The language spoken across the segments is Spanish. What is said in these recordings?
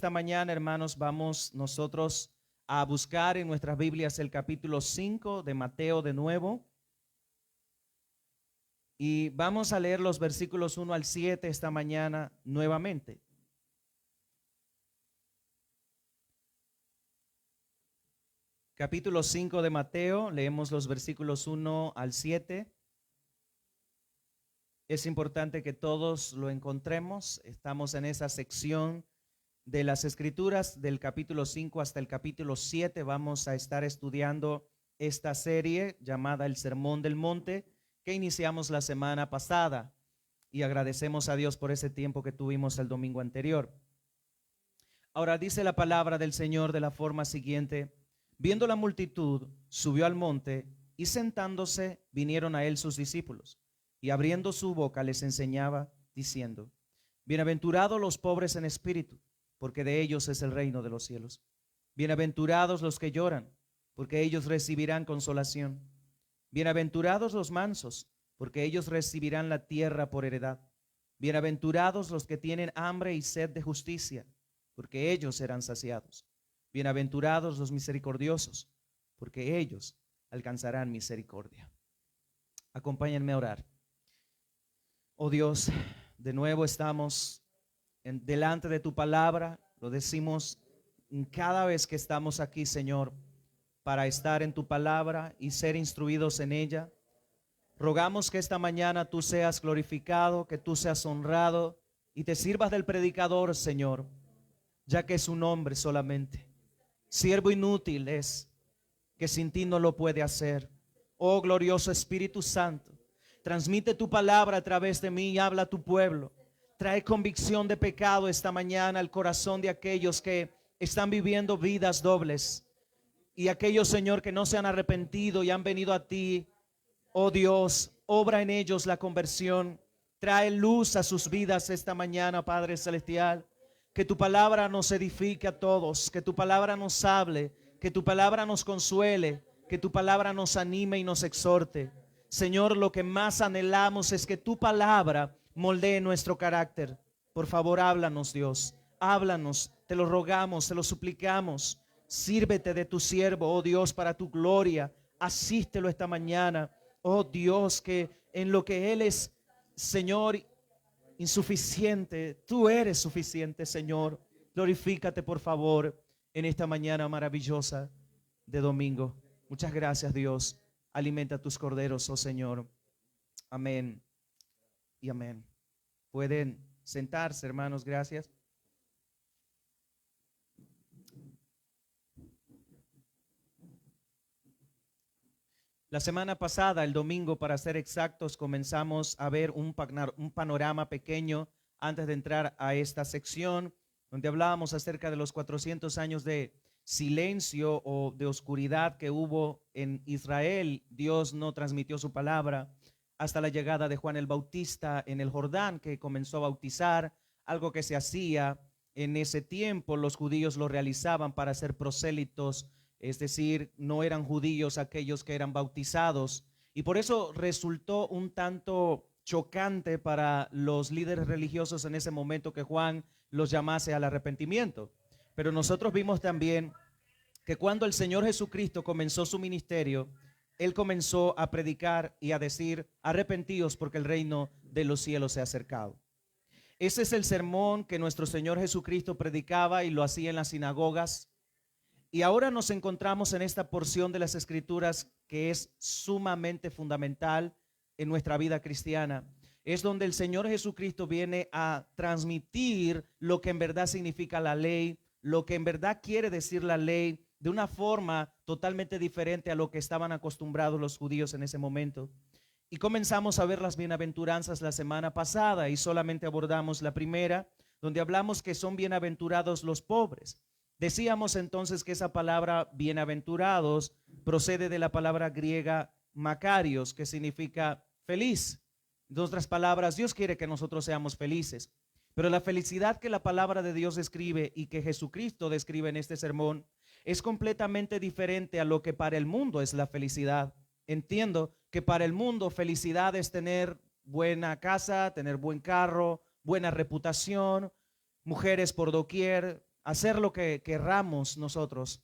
esta mañana, hermanos, vamos nosotros a buscar en nuestras Biblias el capítulo 5 de Mateo de nuevo. Y vamos a leer los versículos 1 al 7 esta mañana nuevamente. Capítulo 5 de Mateo, leemos los versículos 1 al 7. Es importante que todos lo encontremos. Estamos en esa sección de las Escrituras del capítulo 5 hasta el capítulo 7. Vamos a estar estudiando esta serie llamada El Sermón del Monte, que iniciamos la semana pasada, y agradecemos a Dios por ese tiempo que tuvimos el domingo anterior. Ahora dice la palabra del Señor de la forma siguiente: viendo la multitud, subió al monte, y sentándose vinieron a él sus discípulos, y abriendo su boca les enseñaba, diciendo: bienaventurados los pobres en espíritu, porque de ellos es el reino de los cielos. Bienaventurados los que lloran, porque ellos recibirán consolación. Bienaventurados los mansos, porque ellos recibirán la tierra por heredad. Bienaventurados los que tienen hambre y sed de justicia, porque ellos serán saciados. Bienaventurados los misericordiosos, porque ellos alcanzarán misericordia. Acompáñenme a orar. Oh Dios, de nuevo estamos delante de tu palabra. Lo decimos cada vez que estamos aquí, Señor, para estar en tu palabra y ser instruidos en ella. Rogamos que esta mañana tú seas glorificado, que tú seas honrado y te sirvas del predicador, Señor, ya que es un hombre solamente. Siervo inútil es, que sin ti no lo puede hacer. Oh glorioso Espíritu Santo, transmite tu palabra a través de mí y habla a tu pueblo. Trae convicción de pecado esta mañana al corazón de aquellos que están viviendo vidas dobles, y aquellos, Señor, que no se han arrepentido y han venido a ti. Oh Dios, obra en ellos la conversión. Trae luz a sus vidas esta mañana, Padre Celestial. Que tu palabra nos edifique a todos, que tu palabra nos hable, que tu palabra nos consuele, que tu palabra nos anime y nos exhorte. Señor, lo que más anhelamos es que tu palabra moldee nuestro carácter. Por favor, háblanos, Dios, háblanos, te lo rogamos, te lo suplicamos. Sírvete de tu siervo, oh Dios, para tu gloria. Asístelo esta mañana, oh Dios, que en lo que él es, Señor, insuficiente, tú eres suficiente, Señor. Glorifícate, por favor, en esta mañana maravillosa de domingo. Muchas gracias, Dios. Alimenta a tus corderos, oh Señor. Amén y amén. Pueden sentarse, hermanos, gracias. La semana pasada, el domingo para ser exactos, comenzamos a ver un panorama pequeño antes de entrar a esta sección, donde hablábamos acerca de los 400 años de silencio o de oscuridad que hubo en Israel. Dios no transmitió su palabra hasta la llegada de Juan el Bautista en el Jordán, que comenzó a bautizar, algo que se hacía en ese tiempo. Los judíos lo realizaban para ser prosélitos, es decir, no eran judíos aquellos que eran bautizados, y por eso resultó un tanto chocante para los líderes religiosos en ese momento que Juan los llamase al arrepentimiento. Pero nosotros vimos también que cuando el Señor Jesucristo comenzó su ministerio, Él comenzó a predicar y a decir: arrepentíos porque el reino de los cielos se ha acercado. Ese es el sermón que nuestro Señor Jesucristo predicaba y lo hacía en las sinagogas. Y ahora nos encontramos en esta porción de las Escrituras que es sumamente fundamental en nuestra vida cristiana. Es donde el Señor Jesucristo viene a transmitir lo que en verdad significa la ley, lo que en verdad quiere decir la ley, de una forma totalmente diferente a lo que estaban acostumbrados los judíos en ese momento. Y comenzamos a ver las bienaventuranzas la semana pasada y solamente abordamos la primera, donde hablamos que son bienaventurados los pobres. Decíamos entonces que esa palabra bienaventurados procede de la palabra griega makarios, que significa feliz. En otras palabras, Dios quiere que nosotros seamos felices, pero la felicidad que la palabra de Dios describe y que Jesucristo describe en este sermón es completamente diferente a lo que para el mundo es la felicidad. Entiendo que para el mundo felicidad es tener buena casa, tener buen carro, buena reputación, mujeres por doquier, hacer lo que querramos nosotros,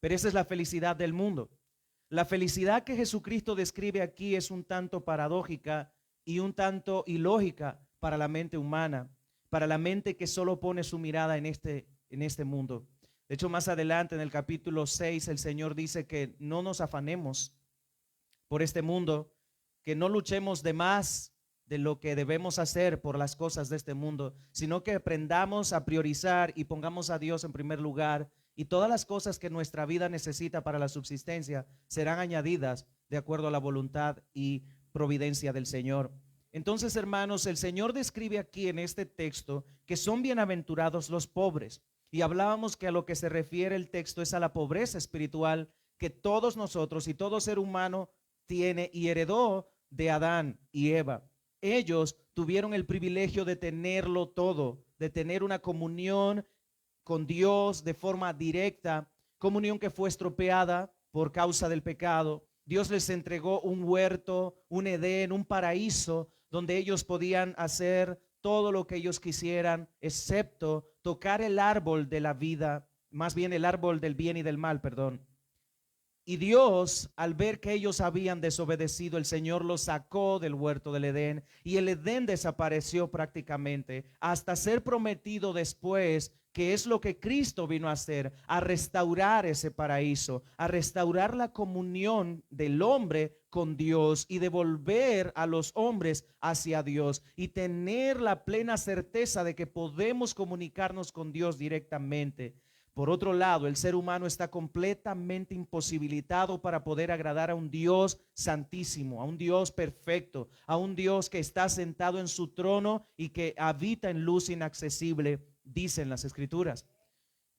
pero esa es la felicidad del mundo. La felicidad que Jesucristo describe aquí es un tanto paradójica y un tanto ilógica para la mente humana, para la mente que solo pone su mirada en este mundo. De hecho, más adelante en el capítulo 6, el Señor dice que no nos afanemos por este mundo, que no luchemos de más de lo que debemos hacer por las cosas de este mundo, sino que aprendamos a priorizar y pongamos a Dios en primer lugar, y todas las cosas que nuestra vida necesita para la subsistencia serán añadidas de acuerdo a la voluntad y providencia del Señor. Entonces, hermanos, el Señor describe aquí en este texto que son bienaventurados los pobres. Y hablábamos que a lo que se refiere el texto es a la pobreza espiritual que todos nosotros y todo ser humano tiene y heredó de Adán y Eva. Ellos tuvieron el privilegio de tenerlo todo, de tener una comunión con Dios de forma directa, comunión que fue estropeada por causa del pecado. Dios les entregó un huerto, un Edén, un paraíso donde ellos podían hacer todo lo que ellos quisieran, excepto tocar el árbol de la vida, más bien el árbol del bien y del mal, perdón. Y Dios, al ver que ellos habían desobedecido, el Señor los sacó del huerto del Edén, y el Edén desapareció prácticamente hasta ser prometido después, que es lo que Cristo vino a hacer, a restaurar ese paraíso, a restaurar la comunión del hombre con Dios y devolver a los hombres hacia Dios y tener la plena certeza de que podemos comunicarnos con Dios directamente. Por otro lado, el ser humano está completamente imposibilitado para poder agradar a un Dios santísimo, a un Dios perfecto, a un Dios que está sentado en su trono y que habita en luz inaccesible, dicen las Escrituras.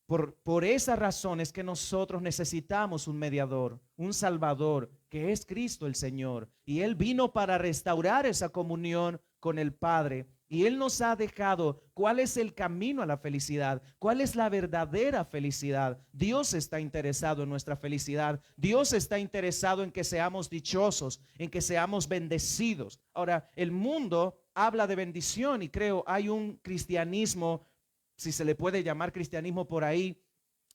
Por esa razón es que nosotros necesitamos un mediador, un salvador, que es Cristo el Señor. Y Él vino para restaurar esa comunión con el Padre. Y Él nos ha dejado cuál es el camino a la felicidad, cuál es la verdadera felicidad. Dios está interesado en nuestra felicidad. Dios está interesado en que seamos dichosos, en que seamos bendecidos. Ahora, el mundo habla de bendición y creo hay un cristianismo, si se le puede llamar cristianismo por ahí,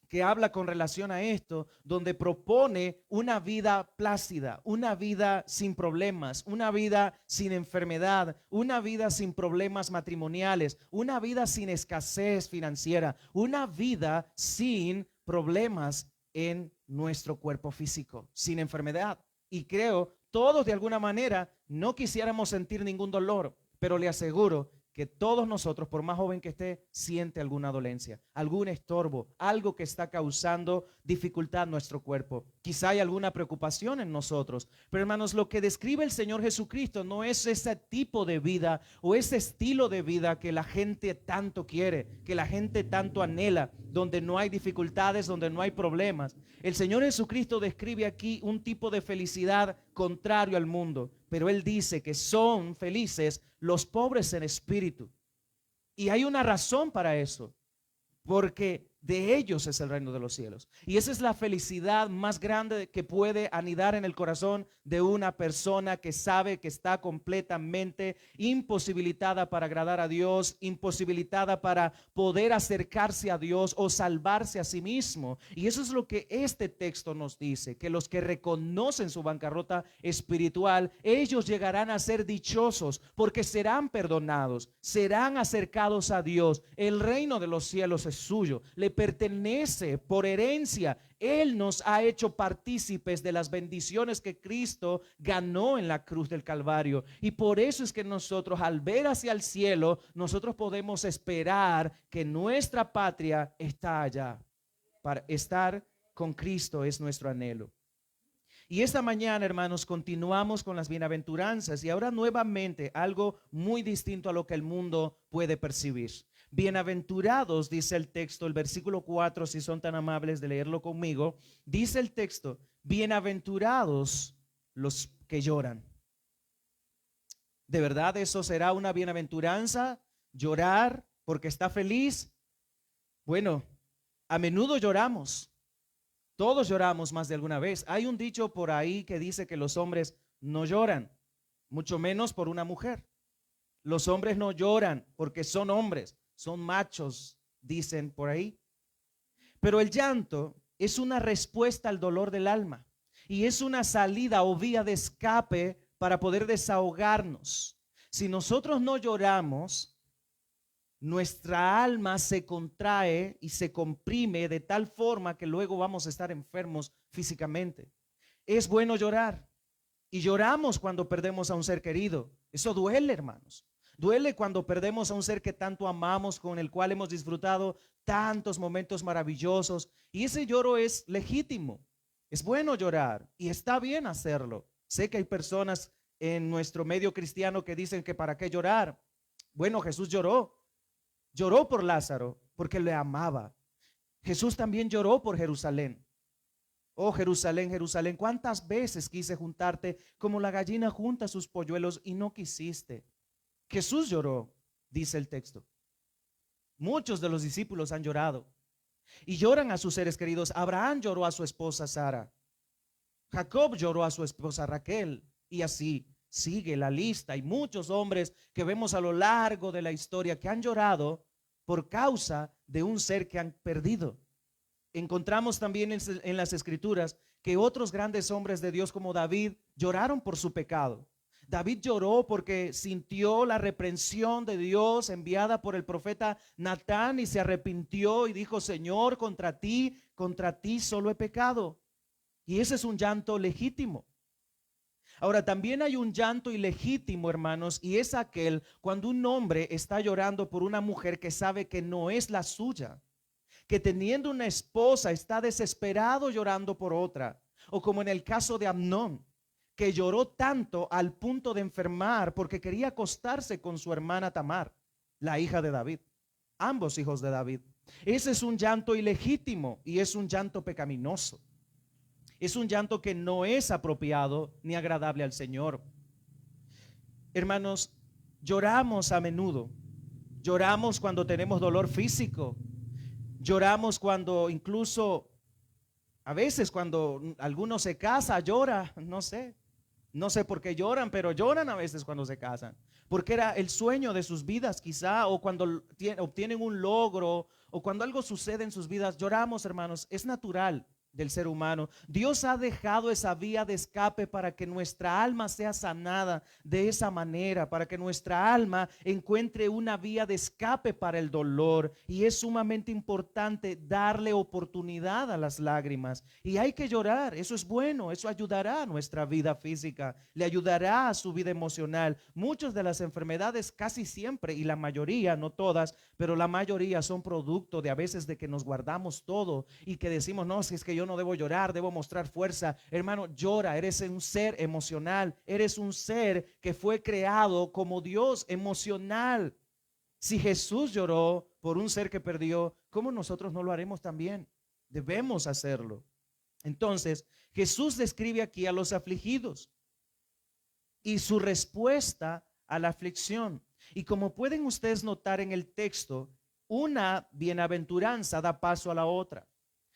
que habla con relación a esto, donde propone una vida plácida, una vida sin problemas, una vida sin enfermedad, una vida sin problemas matrimoniales, una vida sin escasez financiera, una vida sin problemas en nuestro cuerpo físico, sin enfermedad. Y creo, todos de alguna manera no quisiéramos sentir ningún dolor, pero le aseguro que todos nosotros, por más joven que esté, siente alguna dolencia, algún estorbo, algo que está causando dificultad en nuestro cuerpo. Quizá hay alguna preocupación en nosotros, pero hermanos, lo que describe el Señor Jesucristo no es ese tipo de vida o ese estilo de vida que la gente tanto quiere, que la gente tanto anhela, donde no hay dificultades, donde no hay problemas. El Señor Jesucristo describe aquí un tipo de felicidad contrario al mundo, pero Él dice que son felices los pobres en espíritu. Y hay una razón para eso, porque de ellos es el reino de los cielos. Y esa es la felicidad más grande que puede anidar en el corazón de una persona que sabe que está completamente imposibilitada para agradar a Dios, imposibilitada para poder acercarse a Dios o salvarse a sí mismo. Y eso es lo que este texto nos dice, que los que reconocen su bancarrota espiritual, ellos llegarán a ser dichosos porque serán perdonados, serán acercados a Dios. El reino de los cielos es suyo, le pertenece por herencia. Él nos ha hecho partícipes de las bendiciones que Cristo ganó en la cruz del Calvario. Y por eso es que nosotros, al ver hacia el cielo, nosotros podemos esperar que nuestra patria está allá. Para estar con Cristo es nuestro anhelo. Y esta mañana, hermanos, continuamos con las bienaventuranzas y ahora nuevamente algo muy distinto a lo que el mundo puede percibir. Bienaventurados, dice el texto, el versículo 4, si son tan amables de leerlo conmigo, dice el texto, bienaventurados los que lloran. ¿De verdad eso será una bienaventuranza? ¿Llorar porque está feliz? Bueno, a menudo lloramos. Todos lloramos más de alguna vez. Hay un dicho por ahí que dice que los hombres no lloran, mucho menos por una mujer. Los hombres no lloran porque son hombres, son machos, dicen por ahí. Pero el llanto es una respuesta al dolor del alma y es una salida o vía de escape para poder desahogarnos. Si nosotros no lloramos, nuestra alma se contrae y se comprime de tal forma que luego vamos a estar enfermos físicamente. Es bueno llorar y lloramos cuando perdemos a un ser querido. Eso duele, hermanos. Duele cuando perdemos a un ser que tanto amamos, con el cual hemos disfrutado tantos momentos maravillosos. Y ese lloro es legítimo. Es bueno llorar y está bien hacerlo. Sé que hay personas en nuestro medio cristiano que dicen que para qué llorar. Bueno, Jesús lloró. Lloró por Lázaro porque le amaba. Jesús también lloró por Jerusalén. Oh Jerusalén, Jerusalén, cuántas veces quise juntarte como la gallina junta sus polluelos y no quisiste. Jesús lloró, dice el texto. Muchos de los discípulos han llorado y lloran a sus seres queridos. Abraham lloró a su esposa Sara. Jacob lloró a su esposa Raquel. Y así sigue la lista. Hay muchos hombres que vemos a lo largo de la historia que han llorado por causa de un ser que han perdido. Encontramos también en las escrituras que otros grandes hombres de Dios como David lloraron por su pecado. David lloró porque sintió la reprensión de Dios enviada por el profeta Natán y se arrepintió y dijo: Señor, contra ti solo he pecado. Y ese es un llanto legítimo. Ahora, también hay un llanto ilegítimo, hermanos, y es aquel cuando un hombre está llorando por una mujer que sabe que no es la suya, que teniendo una esposa está desesperado llorando por otra, o como en el caso de Amnón, que lloró tanto al punto de enfermar porque quería acostarse con su hermana Tamar, la hija de David, ambos hijos de David. Ese es un llanto ilegítimo y es un llanto pecaminoso. Es un llanto que no es apropiado ni agradable al Señor. Hermanos, lloramos a menudo. Lloramos cuando tenemos dolor físico. Lloramos cuando incluso, a veces cuando alguno se casa, llora, no sé por qué lloran, pero lloran a veces cuando se casan, porque era el sueño de sus vidas quizá, o cuando obtienen un logro, o cuando algo sucede en sus vidas, lloramos, hermanos, es natural del ser humano. Dios ha dejado esa vía de escape para que nuestra alma sea sanada de esa manera, para que nuestra alma encuentre una vía de escape para el dolor, y es sumamente importante darle oportunidad a las lágrimas, y hay que llorar. Eso es bueno, eso ayudará a nuestra vida física, le ayudará a su vida emocional. Muchas de las enfermedades, casi siempre, y la mayoría, no todas, pero la mayoría son producto de a veces de que nos guardamos todo y que decimos: no, si es que yo no debo llorar, debo mostrar fuerza. Hermano, llora, eres un ser emocional, eres un ser que fue creado como Dios, emocional. Si Jesús lloró por un ser que perdió, ¿cómo nosotros no lo haremos también? Debemos hacerlo. Entonces, Jesús describe aquí a los afligidos y su respuesta a la aflicción. Y como pueden ustedes notar en el texto, una bienaventuranza da paso a la otra.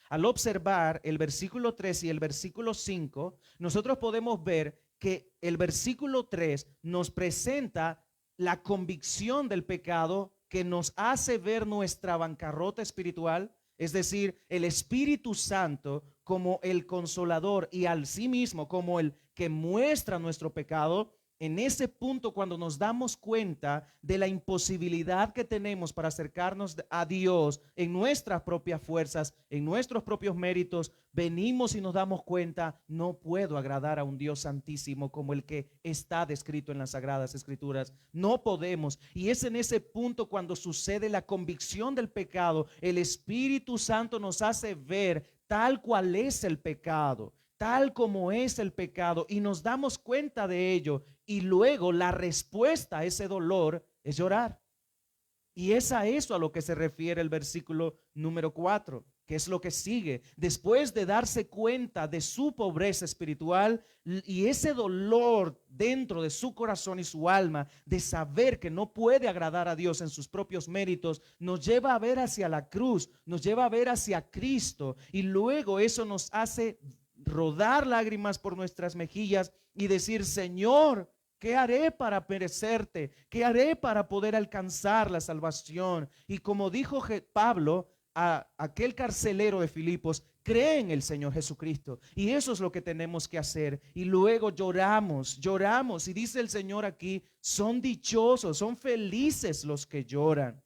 Al observar el versículo 3 y el versículo 5, nosotros podemos ver que el versículo 3 nos presenta la convicción del pecado, que nos hace ver nuestra bancarrota espiritual, es decir, el Espíritu Santo como el consolador y al sí mismo como el que muestra nuestro pecado. En ese punto, cuando nos damos cuenta de la imposibilidad que tenemos para acercarnos a Dios en nuestras propias fuerzas, en nuestros propios méritos, venimos y nos damos cuenta: no puedo agradar a un Dios santísimo como el que está descrito en las Sagradas Escrituras. No podemos. Y es en ese punto cuando sucede la convicción del pecado. El Espíritu Santo nos hace ver tal cual es el pecado, tal como es el pecado, y nos damos cuenta de ello, y luego la respuesta a ese dolor es llorar. Y es a eso a lo que se refiere el versículo número 4, que es lo que sigue. Después de darse cuenta de su pobreza espiritual y ese dolor dentro de su corazón y su alma, de saber que no puede agradar a Dios en sus propios méritos, nos lleva a ver hacia la cruz, nos lleva a ver hacia Cristo, y luego eso nos hace rodar lágrimas por nuestras mejillas y decir: Señor, ¿qué haré para merecerte? ¿Qué haré para poder alcanzar la salvación? Y como dijo Pablo, a aquel carcelero de Filipos: cree en el Señor Jesucristo. Y eso es lo que tenemos que hacer. Y luego lloramos. Y dice el Señor aquí: son dichosos, son felices los que lloran,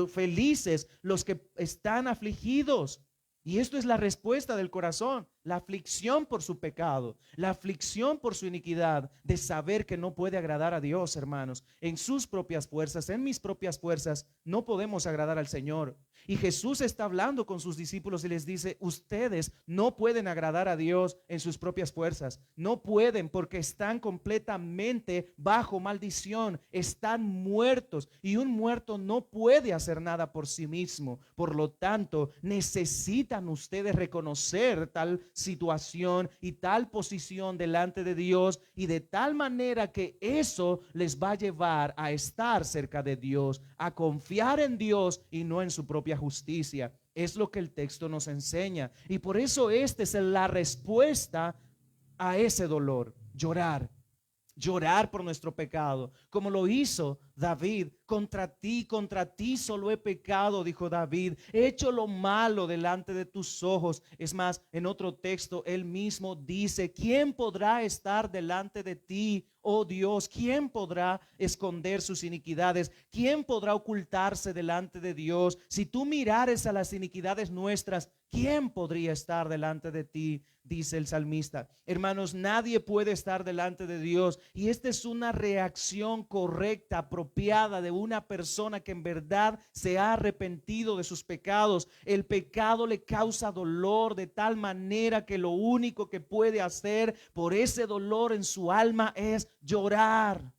felices los que están afligidos. Y esto es la respuesta del corazón: la aflicción por su pecado, la aflicción por su iniquidad, de saber que no puede agradar a Dios, hermanos. En sus propias fuerzas, en mis propias fuerzas, no podemos agradar al Señor. Y Jesús está hablando con sus discípulos y les dice: ustedes no pueden agradar a Dios en sus propias fuerzas. No pueden, porque están completamente bajo maldición, están muertos, y un muerto no puede hacer nada por sí mismo. Por lo tanto, necesitan ustedes reconocer tal situación y tal posición delante de Dios, y de tal manera que eso les va a llevar a estar cerca de Dios, a confiar en Dios y no en su propia justicia. Es lo que el texto nos enseña, y por eso esta es la respuesta a ese dolor: llorar por nuestro pecado, como lo hizo David. Contra ti solo he pecado, dijo David, he hecho lo malo delante de tus ojos. Es más, en otro texto él mismo dice: ¿quién podrá estar delante de ti, oh Dios? ¿Quién podrá esconder sus iniquidades? ¿Quién podrá ocultarse delante de Dios? Si tú mirares a las iniquidades nuestras, ¿quién podría estar delante de ti? Dice el salmista. Hermanos, nadie puede estar delante de Dios, y esta es una reacción correcta, apropiada de una persona que en verdad se ha arrepentido de sus pecados. El pecado le causa dolor de tal manera que lo único que puede hacer por ese dolor en su alma es llorar.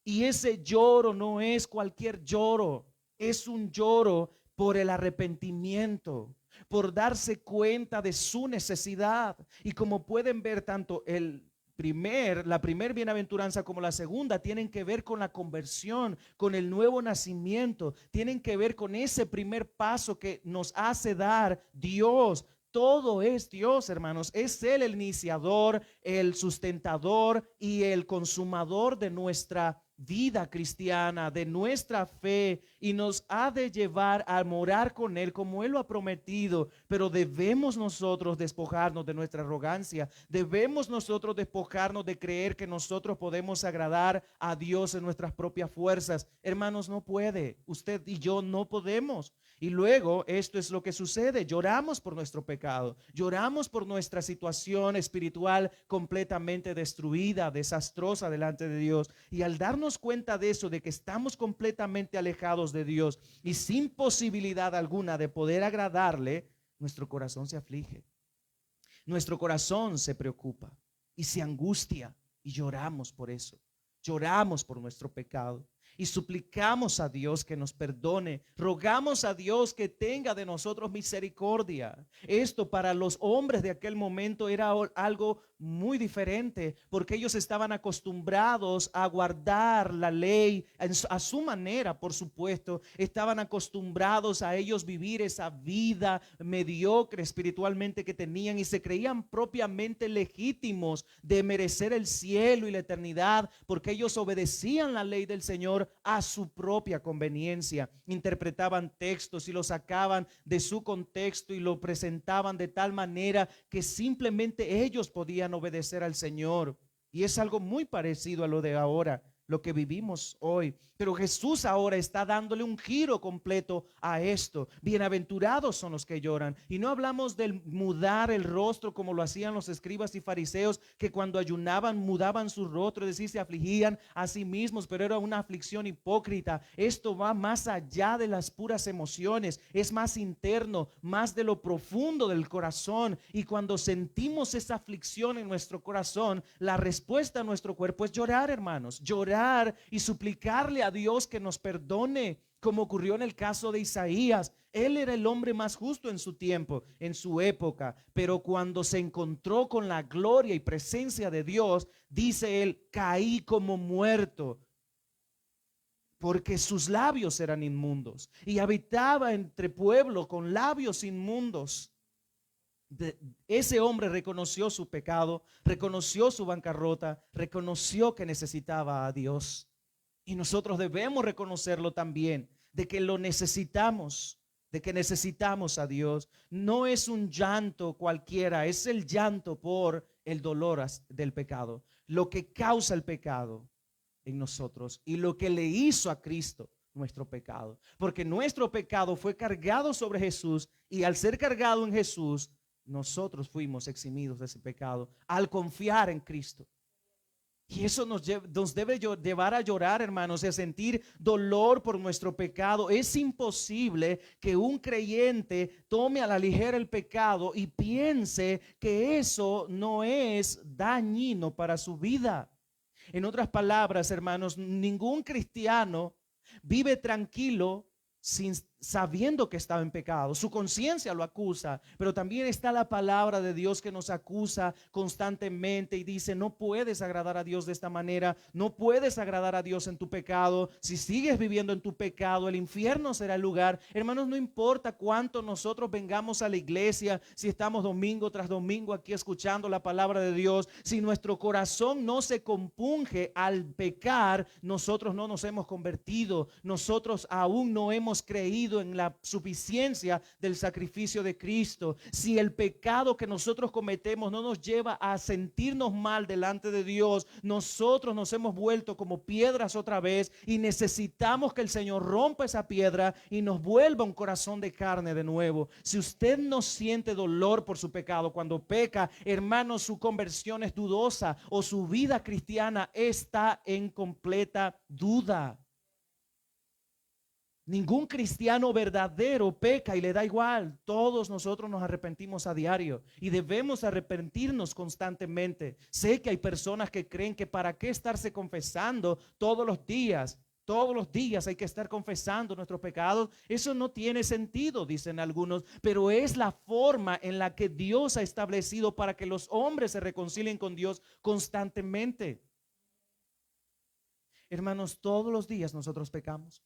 Y ese lloro no es cualquier lloro, es un lloro por el arrepentimiento, por darse cuenta de su necesidad. Y como pueden ver, tanto la primer bienaventuranza como la segunda tienen que ver con la conversión, con el nuevo nacimiento, tienen que ver con ese primer paso que nos hace dar Dios. Todo es Dios, hermanos. Es Él el iniciador, el sustentador y el consumador de nuestra vida cristiana, de nuestra fe, y nos ha de llevar a morar con Él como Él lo ha prometido. Pero debemos nosotros despojarnos de nuestra arrogancia, debemos nosotros despojarnos de creer que nosotros podemos agradar a Dios en nuestras propias fuerzas. Hermanos, no puede, usted y yo no podemos. Y luego esto es lo que sucede: lloramos por nuestro pecado, lloramos por nuestra situación espiritual completamente destruida, desastrosa delante de Dios. Y al darnos cuenta de eso, de que estamos completamente alejados de Dios y sin posibilidad alguna de poder agradarle, nuestro corazón se aflige, nuestro corazón se preocupa y se angustia, y lloramos por eso. Lloramos por nuestro pecado y suplicamos a Dios que nos perdone, rogamos a Dios que tenga de nosotros misericordia. Esto para los hombres de aquel momento era algo muy diferente, porque ellos estaban acostumbrados a guardar la ley a su manera, por supuesto. Estaban acostumbrados a ellos vivir esa vida mediocre espiritualmente que tenían, y se creían propiamente legítimos de merecer el cielo y la eternidad, porque ellos obedecían la ley del Señor a su propia conveniencia. Interpretaban textos y lo sacaban de su contexto y lo presentaban de tal manera que simplemente ellos podían obedecer al Señor. Y es algo muy parecido a lo de ahora, lo que vivimos hoy. Pero Jesús ahora está dándole un giro completo a esto. Bienaventurados son los que lloran. Y no hablamos del mudar el rostro como lo hacían los escribas y fariseos, que cuando ayunaban mudaban su rostro, es decir, se afligían a sí mismos, pero era una aflicción hipócrita. Esto va más allá de las puras emociones, es más interno, más de lo profundo del corazón. Y cuando sentimos esa aflicción en nuestro corazón, la respuesta a nuestro cuerpo es llorar, hermanos, llorar y suplicarle a Dios que nos perdone, como ocurrió en el caso de Isaías. Él era el hombre más justo en su tiempo, en su época, pero cuando se encontró con la gloria y presencia de Dios, dice él: caí como muerto, porque sus labios eran inmundos, y habitaba entre pueblo con labios inmundos. Ese hombre reconoció su pecado, reconoció su bancarrota, reconoció que necesitaba a Dios. Y nosotros debemos reconocerlo también, de que lo necesitamos. de que necesitamos a Dios. No es un llanto cualquiera, es el llanto por el dolor del pecado, lo que causa el pecado en nosotros y lo que le hizo a Cristo nuestro pecado. Porque nuestro pecado fue cargado sobre Jesús y al ser cargado en Jesús, nosotros fuimos eximidos de ese pecado al confiar en Cristo. Y eso nos debe llevar a llorar, hermanos, y a sentir dolor por nuestro pecado. Es imposible que un creyente tome a la ligera el pecado y piense que eso no es dañino para su vida. En otras palabras, hermanos, ningún cristiano vive tranquilo sabiendo que estaba en pecado. Su conciencia lo acusa, pero también está la palabra de Dios que nos acusa constantemente y dice: no puedes agradar a Dios de esta manera, no puedes agradar a Dios en tu pecado. Si sigues viviendo en tu pecado, el infierno será el lugar. Hermanos, no importa cuánto nosotros vengamos a la iglesia, si estamos domingo tras domingo aquí escuchando la palabra de Dios, si nuestro corazón no se compunge al pecar, nosotros no nos hemos convertido, nosotros aún no hemos creído en la suficiencia del sacrificio de Cristo. Si el pecado que nosotros cometemos no nos lleva a sentirnos mal delante de Dios, nosotros nos hemos vuelto como piedras otra vez y necesitamos que el Señor rompa esa piedra y nos vuelva un corazón de carne de nuevo. Si usted no siente dolor por su pecado cuando peca, hermano, su conversión es dudosa o su vida cristiana está en completa duda. Ningún cristiano verdadero peca y le da igual. Todos nosotros nos arrepentimos a diario y debemos arrepentirnos constantemente. Sé que hay personas que creen que para qué estarse confesando todos los días. Todos los días hay que estar confesando nuestros pecados. Eso no tiene sentido, dicen algunos, pero es la forma en la que Dios ha establecido para que los hombres se reconcilien con Dios constantemente. Hermanos, todos los días nosotros pecamos.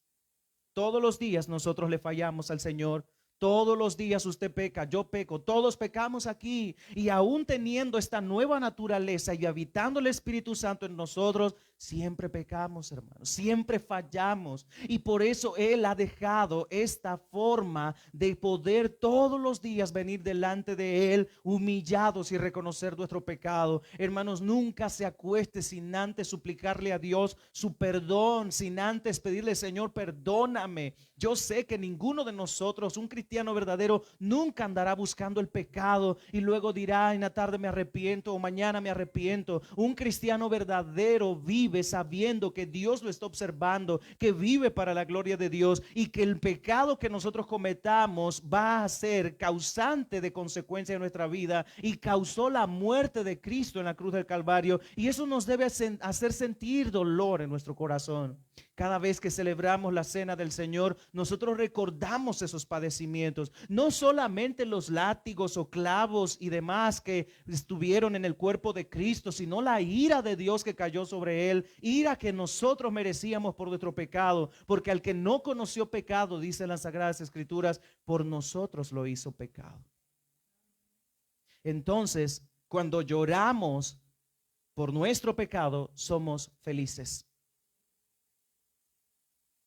Todos los días nosotros le fallamos al Señor. Todos los días usted peca, yo peco, todos pecamos aquí. Y aún teniendo esta nueva naturaleza y habitando el Espíritu Santo en nosotros, siempre pecamos, hermanos, siempre fallamos. Y por eso Él ha dejado esta forma de poder todos los días venir delante de Él humillados y reconocer nuestro pecado. Hermanos, nunca se acueste sin antes suplicarle a Dios su perdón, sin antes pedirle: Señor, perdóname. Yo sé que ninguno de nosotros, un cristiano verdadero, nunca andará buscando el pecado y luego dirá: en la tarde me arrepiento o mañana me arrepiento. Un cristiano verdadero vive sabiendo que Dios lo está observando, que vive para la gloria de Dios y que el pecado que nosotros cometamos va a ser causante de consecuencia en nuestra vida y causó la muerte de Cristo en la cruz del Calvario, y eso nos debe hacer sentir dolor en nuestro corazón. Cada vez que celebramos la cena del Señor, nosotros recordamos esos padecimientos, no solamente los látigos o clavos y demás que estuvieron en el cuerpo de Cristo, sino la ira de Dios que cayó sobre Él, ira que nosotros merecíamos por nuestro pecado, porque al que no conoció pecado, dice las Sagradas Escrituras, por nosotros lo hizo pecado. Entonces, cuando lloramos por nuestro pecado, somos felices.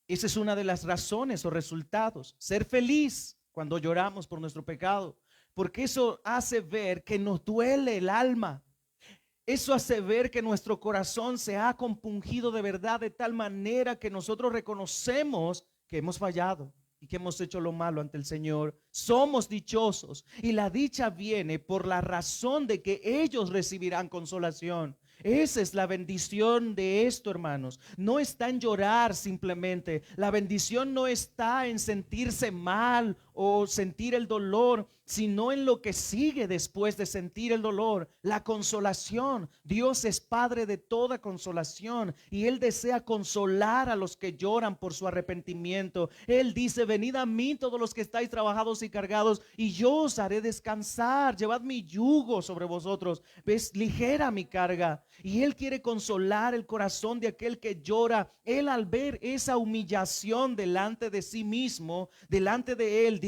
Esa es una de las razones o resultados, ser feliz cuando lloramos por nuestro pecado, porque eso hace ver que nos duele el alma. Eso hace ver que nuestro corazón se ha compungido de verdad, de tal manera que nosotros reconocemos que hemos fallado y que hemos hecho lo malo ante el Señor. Somos dichosos y la dicha viene por la razón de que ellos recibirán consolación. Esa es la bendición de esto, hermanos. No está en llorar simplemente. La bendición no está en sentirse mal o sentir el dolor, sino en lo que sigue después de sentir el dolor, la consolación. Dios es Padre de toda consolación y Él desea consolar a los que lloran por su arrepentimiento. Él dice: venid a mí todos los que estáis trabajados y cargados, y yo os haré descansar. Llevad mi yugo sobre vosotros, ves, ligera mi carga. Y Él quiere consolar el corazón de aquel que llora. Él, al ver esa humillación delante de sí mismo, delante de Él,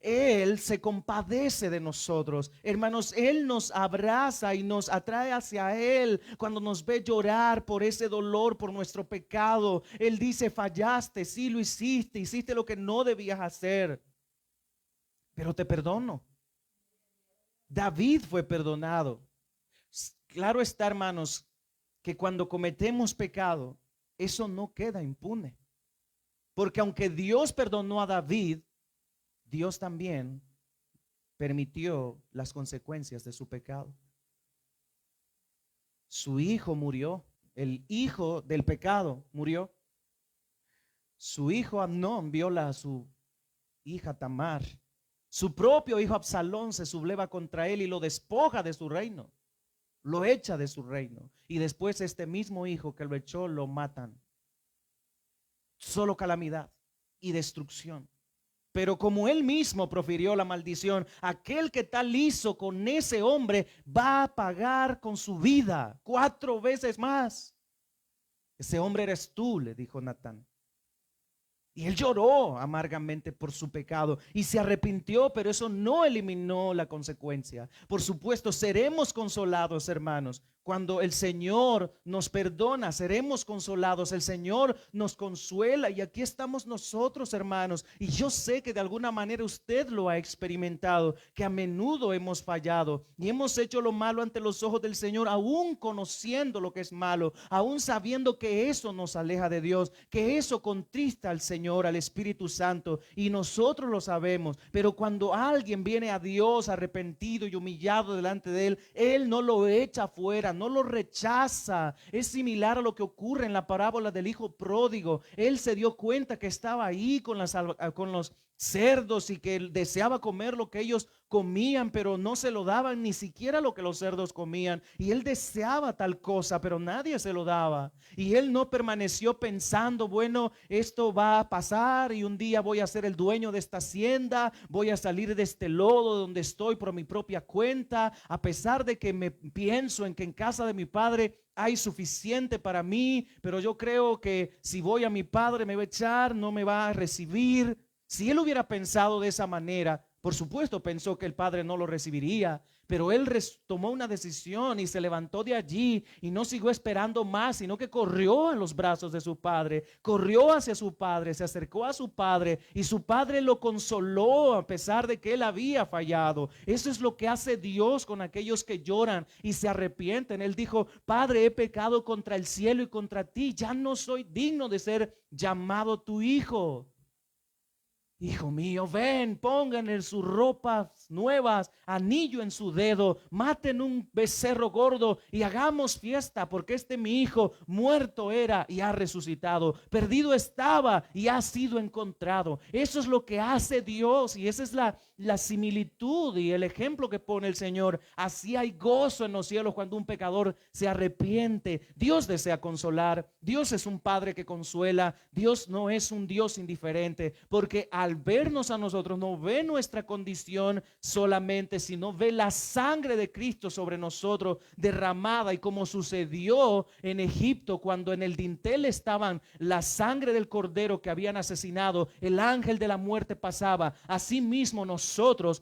Él se compadece de nosotros. Hermanos, Él nos abraza y nos atrae hacia Él cuando nos ve llorar por ese dolor, por nuestro pecado. Él dice: fallaste, sí lo hiciste, hiciste lo que no debías hacer. pero te perdono. David fue perdonado. Claro está, hermanos, que cuando cometemos pecado, eso no queda impune. Porque aunque Dios perdonó a David, Dios también permitió las consecuencias de su pecado. Su hijo murió, el hijo del pecado murió. Su hijo Amnón viola a su hija Tamar. Su propio hijo Absalón se subleva contra él y lo despoja de su reino, lo echa de su reino. Y después este mismo hijo que lo echó lo matan. Solo calamidad y destrucción. Pero como él mismo profirió la maldición, aquel que tal hizo con ese hombre va a pagar con su vida 4 veces más. Ese hombre eres tú, le dijo Natán. Y él lloró amargamente por su pecado y se arrepintió, pero eso no eliminó la consecuencia. Por supuesto, seremos consolados, hermanos. Cuando el Señor nos perdona, seremos consolados. El Señor nos consuela y aquí estamos nosotros, hermanos. Y yo sé que de alguna manera usted lo ha experimentado, que a menudo hemos fallado y hemos hecho lo malo ante los ojos del Señor, aún conociendo lo que es malo, aún sabiendo que eso nos aleja de Dios, que eso contrista al Señor, al Espíritu Santo, y nosotros lo sabemos. Pero cuando alguien viene a Dios arrepentido y humillado delante de Él no lo echa afuera, no lo rechaza. Es similar a lo que ocurre en la parábola del hijo pródigo. Él se dio cuenta que estaba ahí con los cerdos y que él deseaba comer lo que ellos comían, pero no se lo daban ni siquiera lo que los cerdos comían. Y él deseaba tal cosa, pero nadie se lo daba. Y él no permaneció pensando, bueno, esto va a pasar y un día voy a ser el dueño de esta hacienda, voy a salir de este lodo donde estoy por mi propia cuenta, a pesar de que me pienso en que en casa de mi padre hay suficiente para mí, pero yo creo que si voy a mi padre me va a echar, no me va a recibir. Si él hubiera pensado de esa manera, por supuesto pensó que el padre no lo recibiría, pero él tomó una decisión y se levantó de allí y no siguió esperando más, sino que corrió en los brazos de su padre, corrió hacia su padre, se acercó a su padre y su padre lo consoló a pesar de que él había fallado. Eso es lo que hace Dios con aquellos que lloran y se arrepienten. Él dijo: Padre, he pecado contra el cielo y contra ti, ya no soy digno de ser llamado tu hijo. Hijo mío, ven, pónganle sus ropas nuevas, anillo en su dedo, maten un becerro gordo y hagamos fiesta, porque mi hijo muerto era y ha resucitado, perdido estaba y ha sido encontrado. Eso es lo que hace Dios y esa es la similitud y el ejemplo que pone el Señor. Así hay gozo en los cielos cuando un pecador se arrepiente. Dios desea consolar. Dios es un Padre que consuela. Dios no es un Dios indiferente, porque al vernos a nosotros no ve nuestra condición solamente, sino ve la sangre de Cristo sobre nosotros derramada, y como sucedió en Egipto cuando en el dintel estaban la sangre del cordero que habían asesinado, el ángel de la muerte pasaba. Así mismo nosotros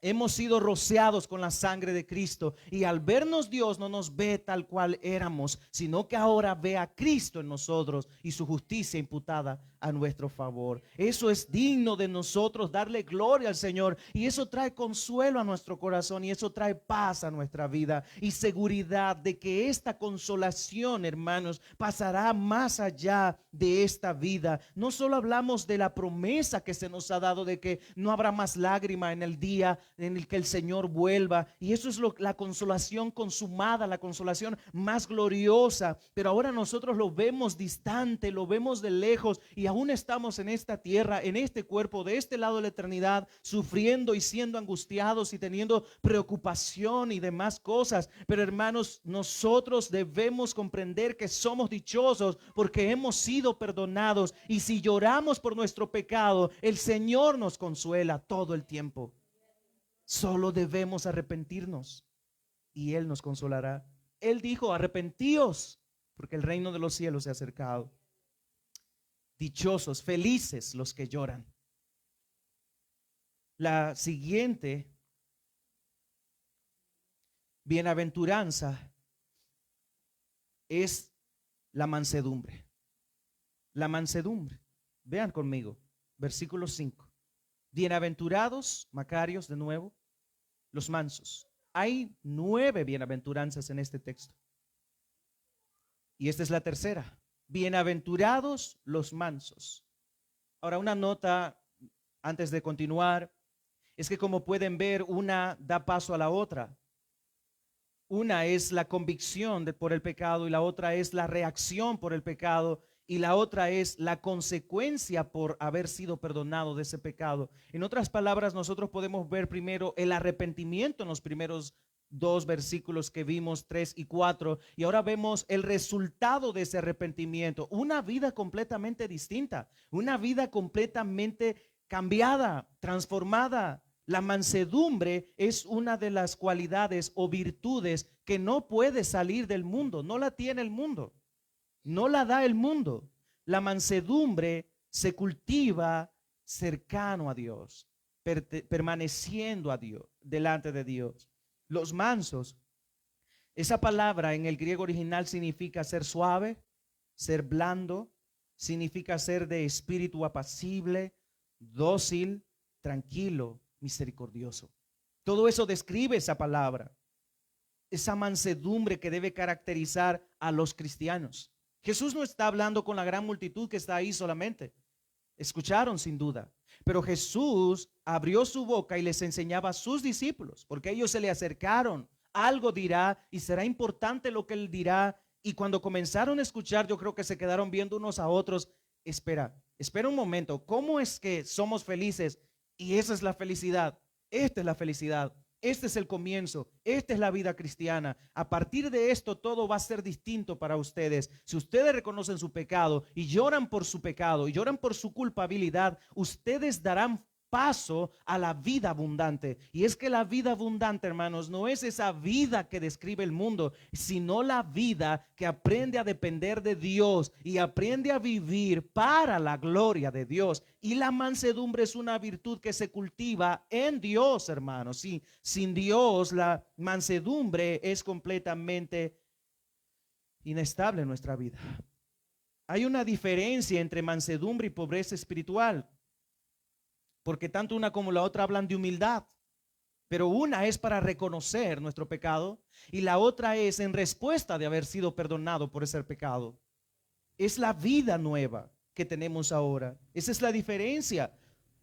hemos sido rociados con la sangre de Cristo, y al vernos Dios no nos ve tal cual éramos, sino que ahora ve a Cristo en nosotros y su justicia imputada a nuestro favor. Eso es digno de nosotros darle gloria al Señor, y eso trae consuelo a nuestro corazón, y eso trae paz a nuestra vida y seguridad de que esta consolación, hermanos, pasará más allá de esta vida. No solo hablamos de la promesa que se nos ha dado de que no habrá más lágrima en el día en el que el Señor vuelva, y eso es la consolación consumada, la consolación más gloriosa, pero ahora nosotros lo vemos distante, lo vemos de lejos, y aún estamos en esta tierra, en este cuerpo, de este lado de la eternidad, sufriendo y siendo angustiados y teniendo preocupación y demás cosas. Pero hermanos, nosotros debemos comprender que somos dichosos porque hemos sido perdonados, y si lloramos por nuestro pecado, el Señor nos consuela todo el tiempo. Solo debemos arrepentirnos y Él nos consolará. Él dijo: arrepentíos, porque el reino de los cielos se ha acercado. Dichosos, felices los que lloran. La siguiente bienaventuranza es la mansedumbre. La mansedumbre. Vean conmigo, versículo 5. Bienaventurados, Macarios de nuevo, los mansos. Hay 9 bienaventuranzas en este texto. Y esta es la tercera. Bienaventurados los mansos. Ahora, una nota antes de continuar es que, como pueden ver, una da paso a la otra. Una es la convicción por el pecado y la otra es la reacción por el pecado y la otra es la consecuencia por haber sido perdonado de ese pecado. En otras palabras, nosotros podemos ver primero el arrepentimiento en los primeros 2 versículos que vimos, 3 y 4, y ahora vemos el resultado de ese arrepentimiento, una vida completamente distinta, una vida completamente cambiada, transformada. La mansedumbre es una de las cualidades o virtudes que no puede salir del mundo, no la tiene el mundo, no la da el mundo. La mansedumbre se cultiva cercano a Dios, permaneciendo a Dios, delante de Dios. Los mansos, esa palabra en el griego original significa ser suave, ser blando, significa ser de espíritu apacible, dócil, tranquilo, misericordioso. Todo eso describe esa palabra, esa mansedumbre que debe caracterizar a los cristianos. Jesús no está hablando con la gran multitud que está ahí solamente. Escucharon sin duda, pero Jesús abrió su boca y les enseñaba a sus discípulos, porque ellos se le acercaron. Algo dirá y será importante lo que él dirá. Y cuando comenzaron a escuchar, yo creo que se quedaron viendo unos a otros. Espera un momento, ¿cómo es que somos felices? Y esa es la felicidad, esta es la felicidad, este es el comienzo, esta es la vida cristiana. A partir de esto todo va a ser distinto para ustedes. Si ustedes reconocen su pecado y lloran por su pecado y lloran por su culpabilidad, ustedes darán paso a la vida abundante. Y es que la vida abundante, hermanos, no es esa vida que describe el mundo, sino la vida que aprende a depender de Dios y aprende a vivir para la gloria de Dios. Y la mansedumbre es una virtud que se cultiva en Dios, hermanos. Sí, sin Dios, la mansedumbre es completamente inestable en nuestra vida. Hay una diferencia entre mansedumbre y pobreza espiritual, porque tanto una como la otra hablan de humildad, pero una es para reconocer nuestro pecado y la otra es en respuesta de haber sido perdonado por ese pecado. Es la vida nueva que tenemos ahora. Esa es la diferencia,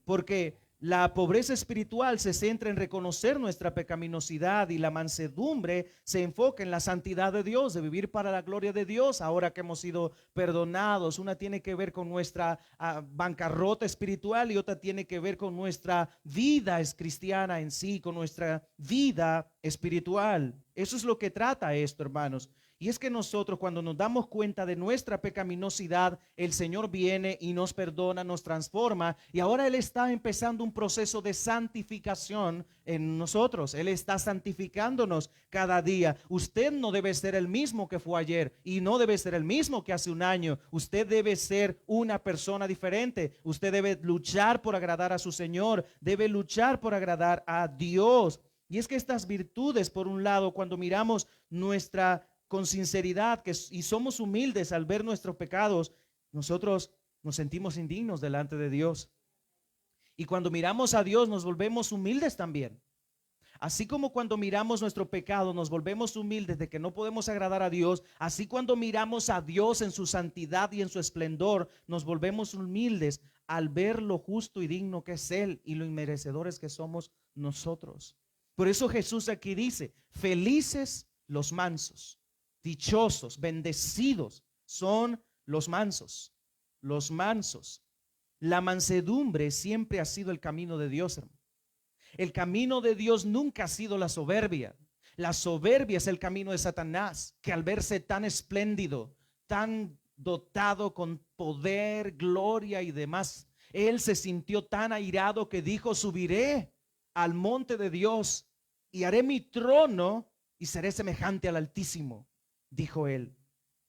porque la pobreza espiritual se centra en reconocer nuestra pecaminosidad y la mansedumbre se enfoca en la santidad de Dios, de vivir para la gloria de Dios ahora que hemos sido perdonados. Una tiene que ver con nuestra bancarrota espiritual y otra tiene que ver con nuestra vida cristiana en sí, con nuestra vida espiritual. Eso es lo que trata esto, hermanos. Y es que nosotros, cuando nos damos cuenta de nuestra pecaminosidad, el Señor viene y nos perdona, nos transforma, y ahora Él está empezando un proceso de santificación en nosotros. Él está santificándonos cada día. Usted no debe ser el mismo que fue ayer y no debe ser el mismo que hace un año. Usted debe ser una persona diferente. Usted debe luchar por agradar a su Señor, debe luchar por agradar a Dios. Y es que estas virtudes, por un lado, cuando miramos nuestra con sinceridad y somos humildes al ver nuestros pecados, nosotros nos sentimos indignos delante de Dios. Y cuando miramos a Dios nos volvemos humildes también. Así como cuando miramos nuestro pecado nos volvemos humildes de que no podemos agradar a Dios, así cuando miramos a Dios en su santidad y en su esplendor, nos volvemos humildes al ver lo justo y digno que es Él y lo inmerecedores que somos nosotros. Por eso Jesús aquí dice, felices los mansos, dichosos, bendecidos son los mansos, los mansos. La mansedumbre siempre ha sido el camino de Dios, hermano. El camino de Dios nunca ha sido la soberbia. La soberbia es el camino de Satanás, que al verse tan espléndido, tan dotado con poder, gloria y demás, él se sintió tan airado que dijo, subiré al monte de Dios y haré mi trono y seré semejante al Altísimo, dijo él.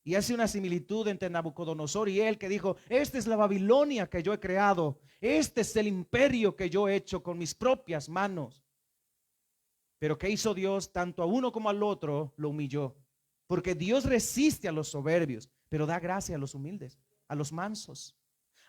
Y hace una similitud entre Nabucodonosor y él, que dijo, esta es la Babilonia que yo he creado, este es el imperio que yo he hecho con mis propias manos. Pero ¿qué hizo Dios? Tanto a uno como al otro lo humilló, porque Dios resiste a los soberbios, pero da gracia a los humildes, a los mansos,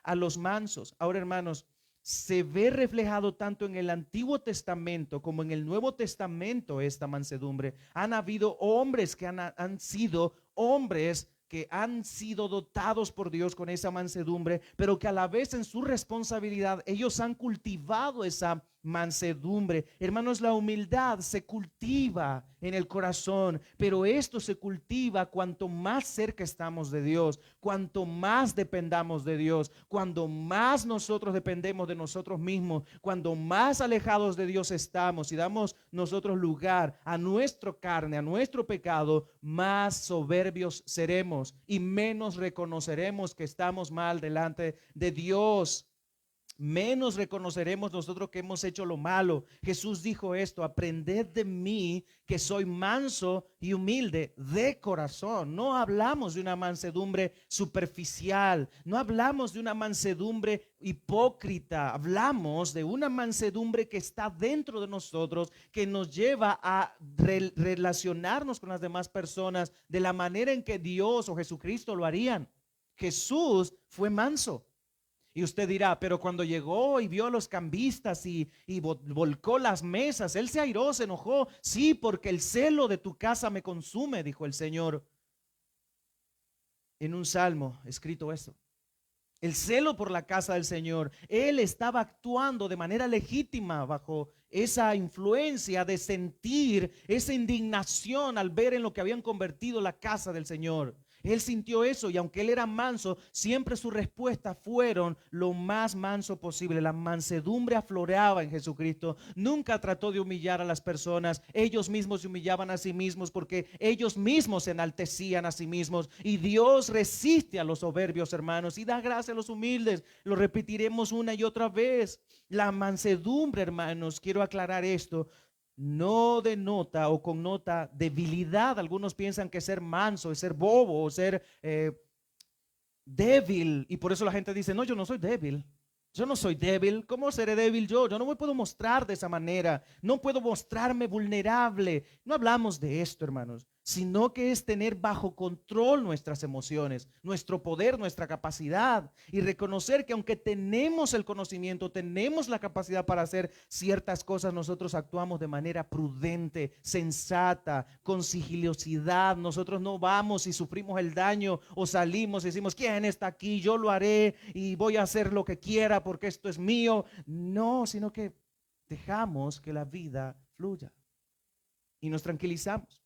a los mansos. Ahora, hermanos, se ve reflejado tanto en el Antiguo Testamento como en el Nuevo Testamento esta mansedumbre. Han habido hombres que han sido hombres que han sido dotados por Dios con esa mansedumbre, pero que a la vez en su responsabilidad ellos han cultivado esa mansedumbre. Hermanos, la humildad se cultiva en el corazón, pero esto se cultiva cuanto más cerca estamos de Dios, cuanto más dependamos de Dios, cuando más nosotros dependemos de nosotros mismos, cuando más alejados de Dios estamos y damos nosotros lugar a nuestra carne, a nuestro pecado, más soberbios seremos y menos reconoceremos que estamos mal delante de Dios. Menos reconoceremos nosotros que hemos hecho lo malo. Jesús dijo esto: aprended de mí, que soy manso y humilde de corazón. No hablamos de una mansedumbre superficial, no hablamos de una mansedumbre hipócrita, hablamos de una mansedumbre que está dentro de nosotros, que nos lleva a relacionarnos con las demás personas de la manera en que Dios o Jesucristo lo harían. Jesús fue manso. Y usted dirá, pero cuando llegó y vio a los cambistas y volcó las mesas, él se airó, se enojó. Sí, porque el celo de tu casa me consume, dijo el Señor en un salmo escrito esto. El celo por la casa del Señor. Él estaba actuando de manera legítima bajo esa influencia de sentir esa indignación al ver en lo que habían convertido la casa del Señor. Él sintió eso, y aunque él era manso, siempre sus respuestas fueron lo más manso posible. La mansedumbre afloraba en Jesucristo. Nunca trató de humillar a las personas. Ellos mismos se humillaban a sí mismos porque ellos mismos se enaltecían a sí mismos. Y Dios resiste a los soberbios, hermanos, y da gracia a los humildes. Lo repetiremos una y otra vez. La mansedumbre, hermanos, quiero aclarar esto, no denota o connota debilidad. Algunos piensan que ser manso es ser bobo o ser débil, y por eso la gente dice, no, yo no soy débil. Yo no soy débil. ¿Cómo seré débil yo? Yo no me puedo mostrar de esa manera. No puedo mostrarme vulnerable. No hablamos de esto, hermanos, sino que es tener bajo control nuestras emociones, nuestro poder, nuestra capacidad, y reconocer que aunque tenemos el conocimiento, tenemos la capacidad para hacer ciertas cosas, nosotros actuamos de manera prudente, sensata, con sigiliosidad. Nosotros no vamos y sufrimos el daño o salimos y decimos, ¿quién está aquí? Yo lo haré y voy a hacer lo que quiera porque esto es mío. No, sino que dejamos que la vida fluya y nos tranquilizamos.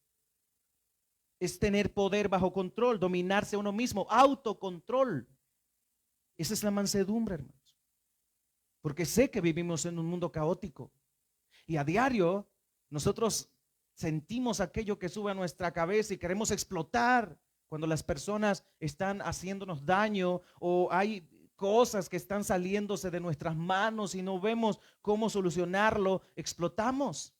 Es tener poder bajo control, dominarse a uno mismo, autocontrol. Esa es la mansedumbre, hermanos. Porque sé que vivimos en un mundo caótico y a diario nosotros sentimos aquello que sube a nuestra cabeza y queremos explotar cuando las personas están haciéndonos daño o hay cosas que están saliéndose de nuestras manos y no vemos cómo solucionarlo, explotamos.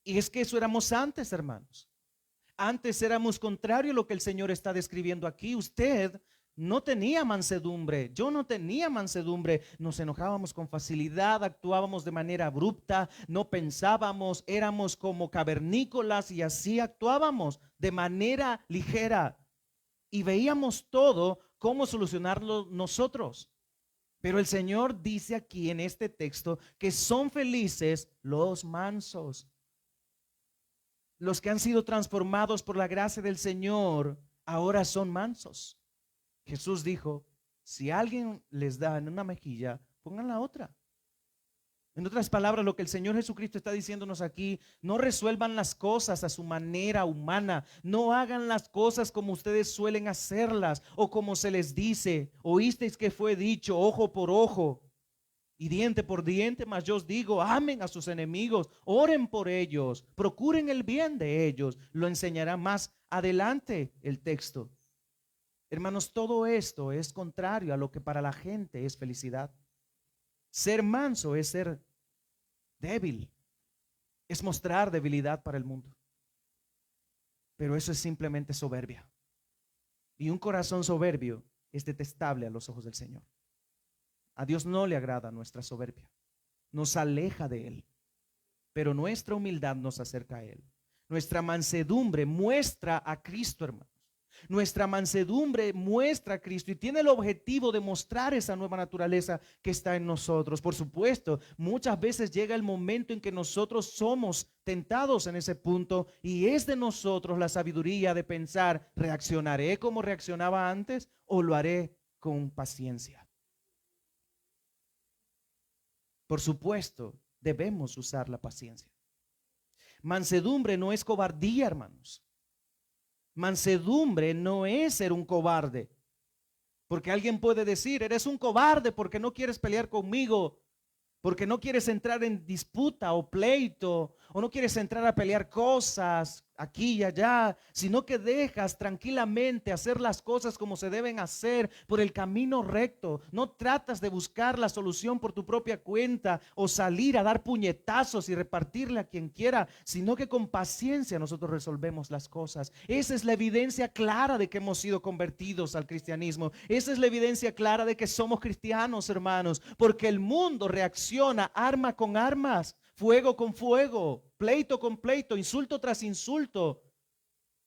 Y es que eso éramos antes, hermanos. Antes éramos contrario a lo que el Señor está describiendo aquí. Usted no tenía mansedumbre, yo no tenía mansedumbre. Nos enojábamos con facilidad, actuábamos de manera abrupta, no pensábamos, éramos como cavernícolas y así actuábamos de manera ligera. Y veíamos todo cómo solucionarlo nosotros. Pero el Señor dice aquí en este texto que son felices los mansos. Los que han sido transformados por la gracia del Señor ahora son mansos. Jesús dijo, si alguien les da en una mejilla, pongan la otra. En otras palabras, lo que el Señor Jesucristo está diciéndonos aquí, no resuelvan las cosas a su manera humana, no hagan las cosas como ustedes suelen hacerlas o como se les dice. Oísteis que fue dicho, ojo por ojo y diente por diente, mas yo os digo, amen a sus enemigos, oren por ellos, procuren el bien de ellos. Lo enseñará más adelante el texto. Hermanos, todo esto es contrario a lo que para la gente es felicidad. Ser manso es ser débil, es mostrar debilidad para el mundo. Pero eso es simplemente soberbia. Y un corazón soberbio es detestable a los ojos del Señor. A Dios no le agrada nuestra soberbia, nos aleja de Él, pero nuestra humildad nos acerca a Él. Nuestra mansedumbre muestra a Cristo, hermanos. Nuestra mansedumbre muestra a Cristo y tiene el objetivo de mostrar esa nueva naturaleza que está en nosotros. Por supuesto, muchas veces llega el momento en que nosotros somos tentados en ese punto y es de nosotros la sabiduría de pensar, ¿reaccionaré como reaccionaba antes o lo haré con paciencia? Por supuesto, debemos usar la paciencia. Mansedumbre no es cobardía, hermanos. Mansedumbre no es ser un cobarde. Porque alguien puede decir, eres un cobarde porque no quieres pelear conmigo, porque no quieres entrar en disputa o pleito, o no quieres entrar a pelear cosas aquí y allá, sino que dejas tranquilamente hacer las cosas como se deben hacer por el camino recto. No tratas de buscar la solución por tu propia cuenta o salir a dar puñetazos y repartirle a quien quiera, sino que con paciencia nosotros resolvemos las cosas. Esa es la evidencia clara de que hemos sido convertidos al cristianismo. Esa es la evidencia clara de que somos cristianos, hermanos, porque el mundo reacciona arma con armas, fuego con fuego, pleito con pleito, insulto tras insulto.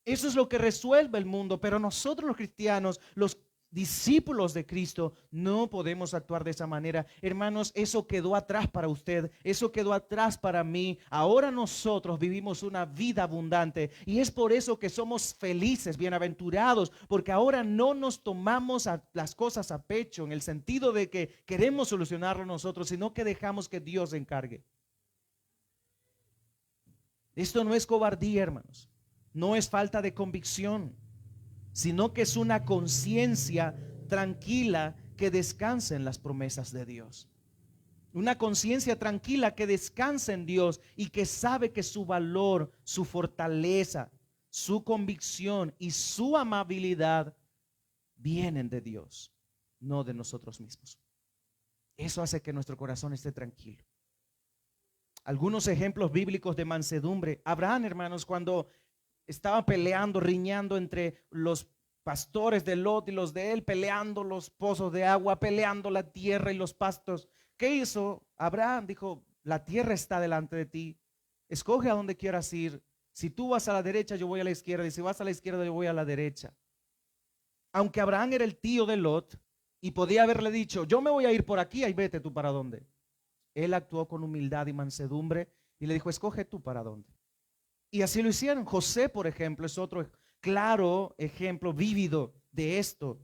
Eso es lo que resuelve el mundo, pero nosotros los cristianos, los discípulos de Cristo, no podemos actuar de esa manera. Hermanos, eso quedó atrás para usted, eso quedó atrás para mí. Ahora nosotros vivimos una vida abundante y es por eso que somos felices, bienaventurados, porque ahora no nos tomamos las cosas a pecho en el sentido de que queremos solucionarlo nosotros, sino que dejamos que Dios se encargue. Esto no es cobardía, hermanos, no es falta de convicción, sino que es una conciencia tranquila que descansa en las promesas de Dios. Una conciencia tranquila que descansa en Dios y que sabe que su valor, su fortaleza, su convicción y su amabilidad vienen de Dios, no de nosotros mismos. Eso hace que nuestro corazón esté tranquilo. Algunos ejemplos bíblicos de mansedumbre. Abraham, hermanos, cuando estaba peleando, riñando entre los pastores de Lot y los de él, peleando los pozos de agua, peleando la tierra y los pastos. ¿Qué hizo? Abraham dijo, la tierra está delante de ti, escoge a donde quieras ir. Si tú vas a la derecha, yo voy a la izquierda, y si vas a la izquierda, yo voy a la derecha. Aunque Abraham era el tío de Lot y podía haberle dicho, yo me voy a ir por aquí, ahí vete tú para dónde. Él actuó con humildad y mansedumbre y le dijo, escoge tú para dónde. Y así lo hicieron. José, por ejemplo, es otro claro ejemplo vívido de esto.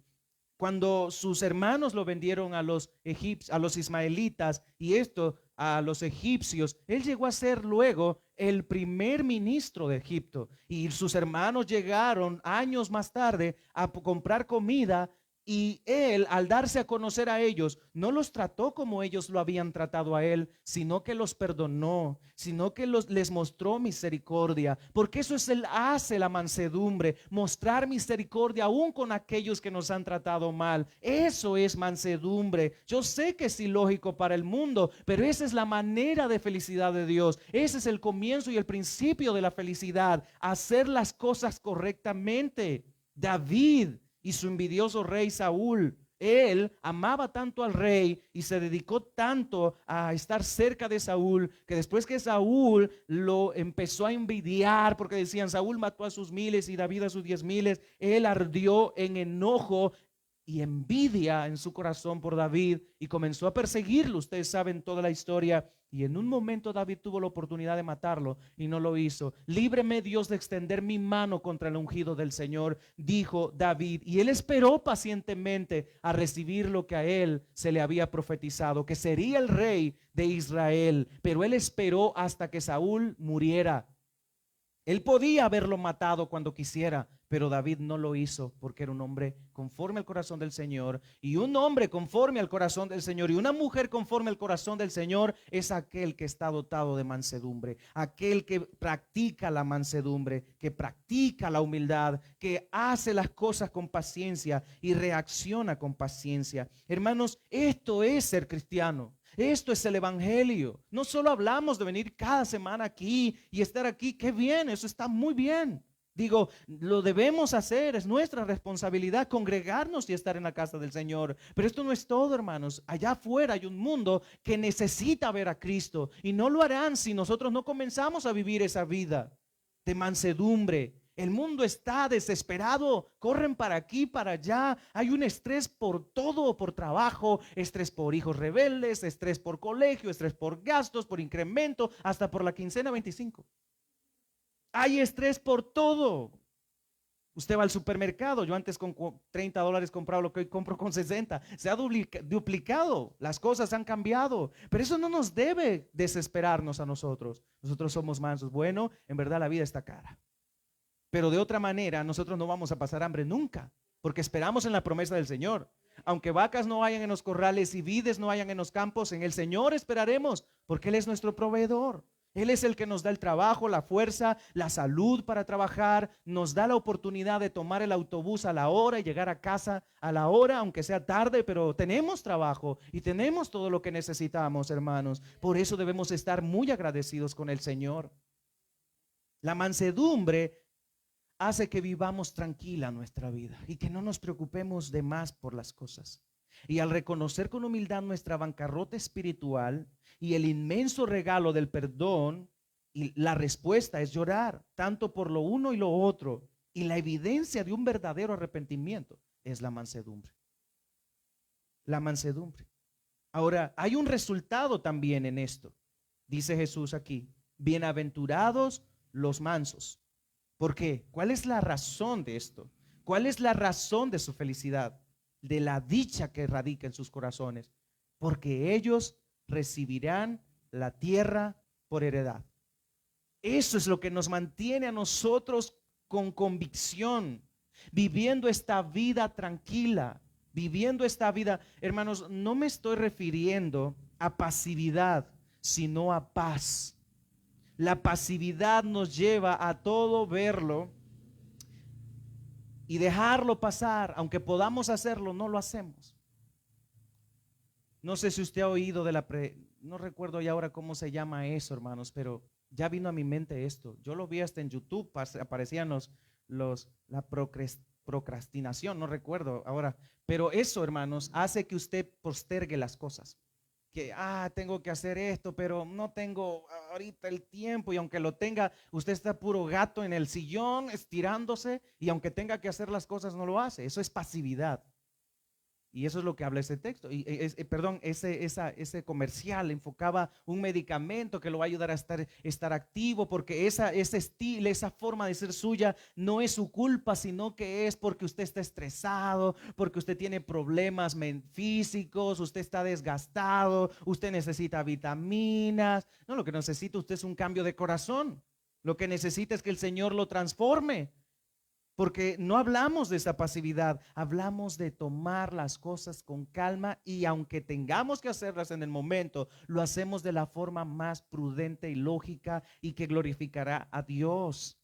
Cuando sus hermanos lo vendieron a los ismaelitas y esto a los egipcios, él llegó a ser luego el primer ministro de Egipto. Y sus hermanos llegaron años más tarde a comprar comida. Y él, al darse a conocer a ellos, no los trató como ellos lo habían tratado a él, sino que los perdonó, sino que les mostró misericordia. Porque eso es hace la mansedumbre, mostrar misericordia aún con aquellos que nos han tratado mal. Eso es mansedumbre. Yo sé que es ilógico para el mundo, pero esa es la manera de felicidad de Dios. Ese es el comienzo y el principio de la felicidad, hacer las cosas correctamente. David y su envidioso rey Saúl, él amaba tanto al rey y se dedicó tanto a estar cerca de Saúl, que después que Saúl lo empezó a envidiar, porque decían Saúl mató a sus miles y David a sus 10,000, él ardió en enojo y envidia en su corazón por David y comenzó a perseguirlo. Ustedes saben toda la historia. Y en un momento David tuvo la oportunidad de matarlo y no lo hizo. Líbreme, Dios, de extender mi mano contra el ungido del Señor, dijo David. Y él esperó pacientemente a recibir lo que a él se le había profetizado, que sería el rey de Israel. Pero él esperó hasta que Saúl muriera. Él podía haberlo matado cuando quisiera, pero David no lo hizo porque era un hombre conforme al corazón del Señor. Y un hombre conforme al corazón del Señor y una mujer conforme al corazón del Señor es aquel que está dotado de mansedumbre, aquel que practica la mansedumbre, que practica la humildad, que hace las cosas con paciencia y reacciona con paciencia. Hermanos, esto es ser cristiano. Esto es el evangelio. No solo hablamos de venir cada semana aquí y estar aquí. Qué bien, eso está muy bien. Digo, lo debemos hacer, es nuestra responsabilidad congregarnos y estar en la casa del Señor. Pero esto no es todo, hermanos. Allá afuera hay un mundo que necesita ver a Cristo y no lo harán si nosotros no comenzamos a vivir esa vida de mansedumbre, El mundo está desesperado, corren para aquí, para allá. Hay un estrés por todo, por trabajo, estrés por hijos rebeldes, estrés por colegio, estrés por gastos, por incremento, hasta por la quincena 25. Hay estrés por todo. Usted va al supermercado, yo antes con $30 compraba lo que hoy compro con 60. Se ha duplicado, las cosas han cambiado, pero eso no nos debe desesperarnos a nosotros. Nosotros somos mansos. Bueno, en verdad la vida está cara, pero de otra manera nosotros no vamos a pasar hambre nunca, porque esperamos en la promesa del Señor. Aunque vacas no hayan en los corrales y vides no hayan en los campos, en el Señor esperaremos, porque Él es nuestro proveedor. Él es el que nos da el trabajo, la fuerza, la salud para trabajar, nos da la oportunidad de tomar el autobús a la hora y llegar a casa a la hora, aunque sea tarde, pero tenemos trabajo y tenemos todo lo que necesitamos, hermanos. Por eso debemos estar muy agradecidos con el Señor. La mansedumbre hace que vivamos tranquila nuestra vida y que no nos preocupemos de más por las cosas. Y al reconocer con humildad nuestra bancarrota espiritual y el inmenso regalo del perdón, y la respuesta es llorar, tanto por lo uno y lo otro. Y la evidencia de un verdadero arrepentimiento es la mansedumbre. La mansedumbre. Ahora, hay un resultado también en esto. Dice Jesús aquí, bienaventurados los mansos. ¿Por qué? ¿Cuál es la razón de esto? ¿Cuál es la razón de su felicidad? De la dicha que radica en sus corazones, porque ellos recibirán la tierra por heredad. Eso es lo que nos mantiene a nosotros con convicción, viviendo esta vida tranquila, viviendo esta vida. Hermanos, no me estoy refiriendo a pasividad, sino a paz. La pasividad nos lleva a todo verlo y dejarlo pasar. Aunque podamos hacerlo, no lo hacemos. No sé si usted ha oído de no recuerdo ya ahora cómo se llama eso, hermanos, pero ya vino a mi mente esto. Yo lo vi hasta en YouTube, aparecían la procrastinación, no recuerdo ahora, pero eso, hermanos, hace que usted postergue las cosas. Que, tengo que hacer esto, pero no tengo ahorita el tiempo, y aunque lo tenga, usted está puro gato en el sillón estirándose, y aunque tenga que hacer las cosas no lo hace. Eso es pasividad. Y eso es lo que habla ese texto. Ese comercial enfocaba un medicamento que lo va a ayudar a estar activo, porque ese estilo, esa forma de ser suya no es su culpa, sino que es porque usted está estresado, porque usted tiene problemas físicos, usted está desgastado, usted necesita vitaminas. No, lo que necesita usted es un cambio de corazón. Lo que necesita es que el Señor lo transforme. Porque no hablamos de esa pasividad, hablamos de tomar las cosas con calma, y aunque tengamos que hacerlas en el momento, lo hacemos de la forma más prudente y lógica y que glorificará a Dios.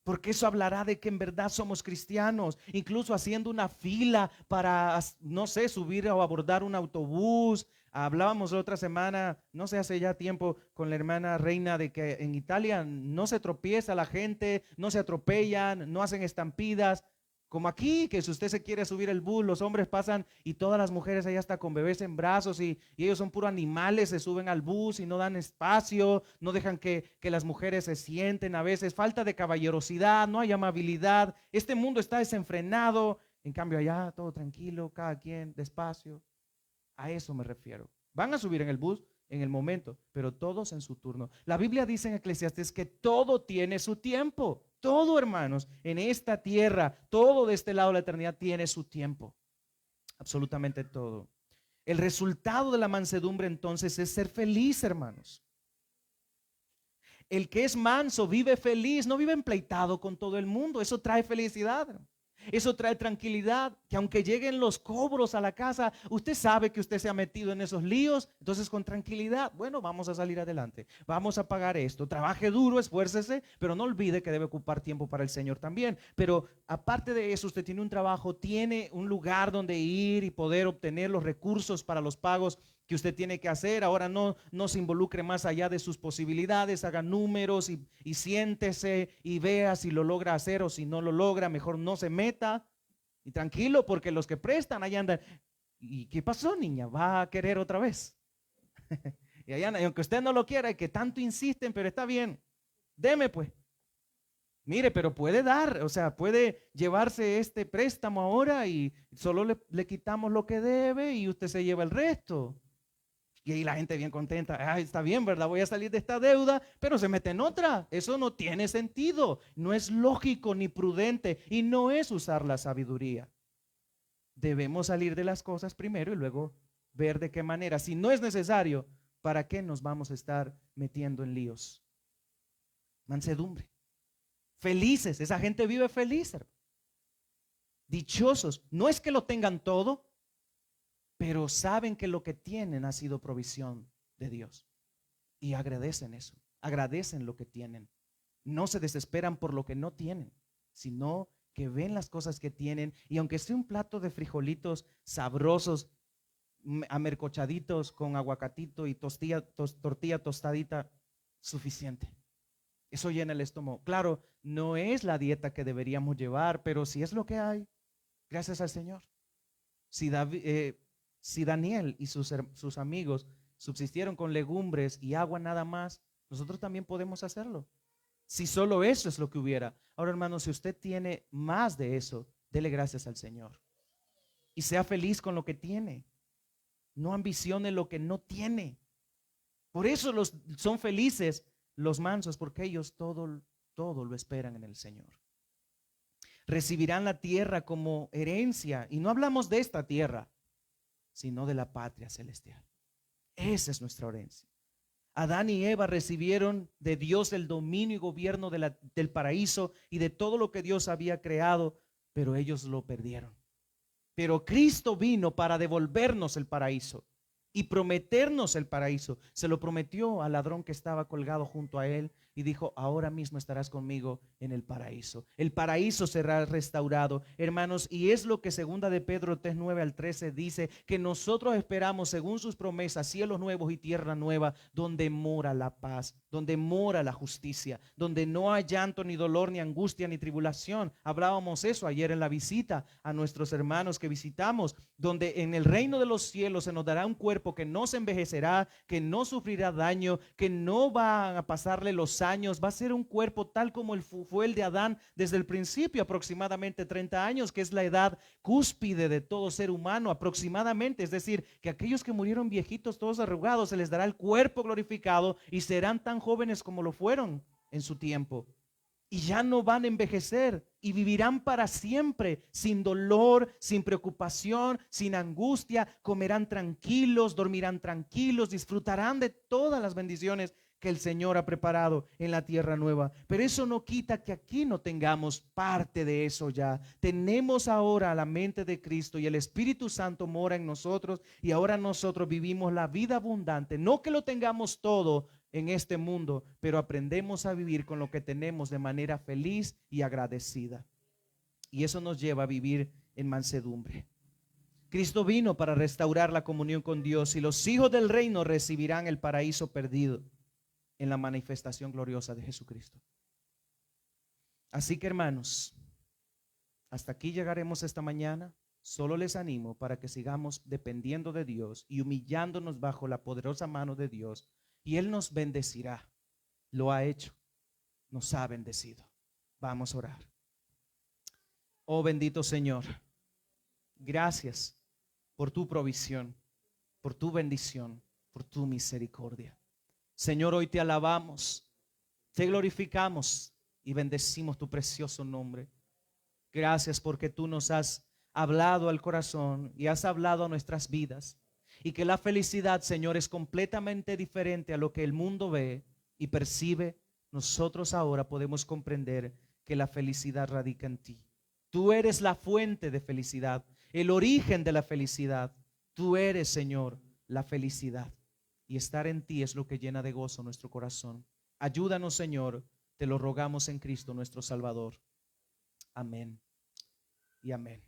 Porque eso hablará de que en verdad somos cristianos, incluso haciendo una fila para, no sé, subir o abordar un autobús. Hablábamos la otra semana, no sé, hace ya tiempo, con la hermana Reina, de que en Italia no se tropieza la gente, no se atropellan, no hacen estampidas, como aquí, que si usted se quiere subir el bus, los hombres pasan y todas las mujeres allá están con bebés en brazos, y ellos son puros animales, se suben al bus y no dan espacio, no dejan que las mujeres se sienten. A veces falta de caballerosidad, no hay amabilidad. Este mundo está desenfrenado. En cambio allá todo tranquilo, cada quien despacio. A eso me refiero. Van a subir en el bus en el momento, pero todos en su turno. La Biblia dice en Eclesiastés que todo tiene su tiempo. Todo, hermanos, en esta tierra, todo de este lado de la eternidad tiene su tiempo. Absolutamente todo. El resultado de la mansedumbre entonces es ser feliz, hermanos. El que es manso vive feliz, no vive empleitado con todo el mundo. Eso trae felicidad. Eso trae tranquilidad, que aunque lleguen los cobros a la casa, usted sabe que usted se ha metido en esos líos. Entonces, con tranquilidad, bueno, vamos a salir adelante, vamos a pagar esto, trabaje duro, esfuércese, pero no olvide que debe ocupar tiempo para el Señor también. Pero aparte de eso, usted tiene un trabajo, tiene un lugar donde ir y poder obtener los recursos para los pagos que usted tiene que hacer. Ahora no se involucre más allá de sus posibilidades, haga números y siéntese y vea si lo logra hacer, o si no lo logra, mejor no se meta, y tranquilo, porque los que prestan allá andan. ¿Y qué pasó, niña? ¿Va a querer otra vez? Y allá, y aunque usted no lo quiera, y que tanto insisten, pero está bien, deme pues. Mire, pero puede dar, o sea, puede llevarse este préstamo ahora y solo le quitamos lo que debe y usted se lleva el resto. Y ahí la gente bien contenta, ah, está bien, ¿verdad? Voy a salir de esta deuda, pero se mete en otra. Eso no tiene sentido, no es lógico ni prudente y no es usar la sabiduría. Debemos salir de las cosas primero y luego ver de qué manera. Si no es necesario, ¿para qué nos vamos a estar metiendo en líos? Mansedumbre. Felices, esa gente vive feliz, hermano. Dichosos, no es que lo tengan todo, pero saben que lo que tienen ha sido provisión de Dios y agradecen eso, agradecen lo que tienen. No se desesperan por lo que no tienen, sino que ven las cosas que tienen y aunque sea un plato de frijolitos sabrosos, amercochaditos con aguacatito y tortilla tostadita, suficiente. Eso llena el estómago. Claro, no es la dieta que deberíamos llevar, pero si es lo que hay, gracias al Señor. Si, si Daniel y sus amigos subsistieron con legumbres y agua nada más, nosotros también podemos hacerlo. Si solo eso es lo que hubiera. Ahora, hermano, si usted tiene más de eso, dele gracias al Señor. Y sea feliz con lo que tiene. No ambicione lo que no tiene. Por eso son felices los mansos, porque ellos todo lo esperan en el Señor. Recibirán la tierra como herencia. Y no hablamos de esta tierra, sino de la patria celestial. Esa es nuestra herencia. Adán y Eva recibieron de Dios el dominio y gobierno del paraíso y de todo lo que Dios había creado, pero ellos lo perdieron. Pero Cristo vino para devolvernos el paraíso y prometernos el paraíso. Se lo prometió al ladrón que estaba colgado junto a él y dijo: ahora mismo estarás conmigo en el paraíso. El paraíso será restaurado, hermanos, y es lo que segunda de Pedro 3:9 al 13 dice, que nosotros esperamos según sus promesas cielos nuevos y tierra nueva, donde mora la paz, donde mora la justicia, donde no hay llanto, ni dolor, ni angustia, ni tribulación. Hablábamos eso ayer en la visita a nuestros hermanos que visitamos, donde en el reino de los cielos se nos dará un cuerpo que no se envejecerá, que no sufrirá daño, que no van a pasarle los años. Va a ser un cuerpo tal como fue el de Adán desde el principio, aproximadamente 30 años, que es la edad cúspide de todo ser humano aproximadamente. Es decir, que aquellos que murieron viejitos, todos arrugados, se les dará el cuerpo glorificado y serán tan jóvenes como lo fueron en su tiempo. Y ya no van a envejecer y vivirán para siempre, sin dolor, sin preocupación, sin angustia. Comerán tranquilos, dormirán tranquilos, disfrutarán de todas las bendiciones que el Señor ha preparado en la tierra nueva. Pero eso no quita que aquí no tengamos parte de eso ya. Tenemos ahora la mente de Cristo y el Espíritu Santo mora en nosotros y ahora nosotros vivimos la vida abundante. No que lo tengamos todo en este mundo, pero aprendemos a vivir con lo que tenemos de manera feliz y agradecida. Y eso nos lleva a vivir en mansedumbre. Cristo vino para restaurar la comunión con Dios y los hijos del reino recibirán el paraíso perdido en la manifestación gloriosa de Jesucristo. Así que, hermanos, hasta aquí llegaremos esta mañana. Solo les animo para que sigamos dependiendo de Dios y humillándonos bajo la poderosa mano de Dios, y Él nos bendecirá. Lo ha hecho, nos ha bendecido. Vamos a orar. Oh bendito Señor, gracias por tu provisión, por tu bendición, por tu misericordia. Señor, hoy te alabamos, te glorificamos y bendecimos tu precioso nombre. Gracias porque tú nos has hablado al corazón y has hablado a nuestras vidas. Y que la felicidad, Señor, es completamente diferente a lo que el mundo ve y percibe. Nosotros ahora podemos comprender que la felicidad radica en ti. Tú eres la fuente de felicidad, el origen de la felicidad. Tú eres, Señor, la felicidad. Y estar en ti es lo que llena de gozo nuestro corazón. Ayúdanos, Señor, te lo rogamos en Cristo nuestro Salvador. Amén y amén.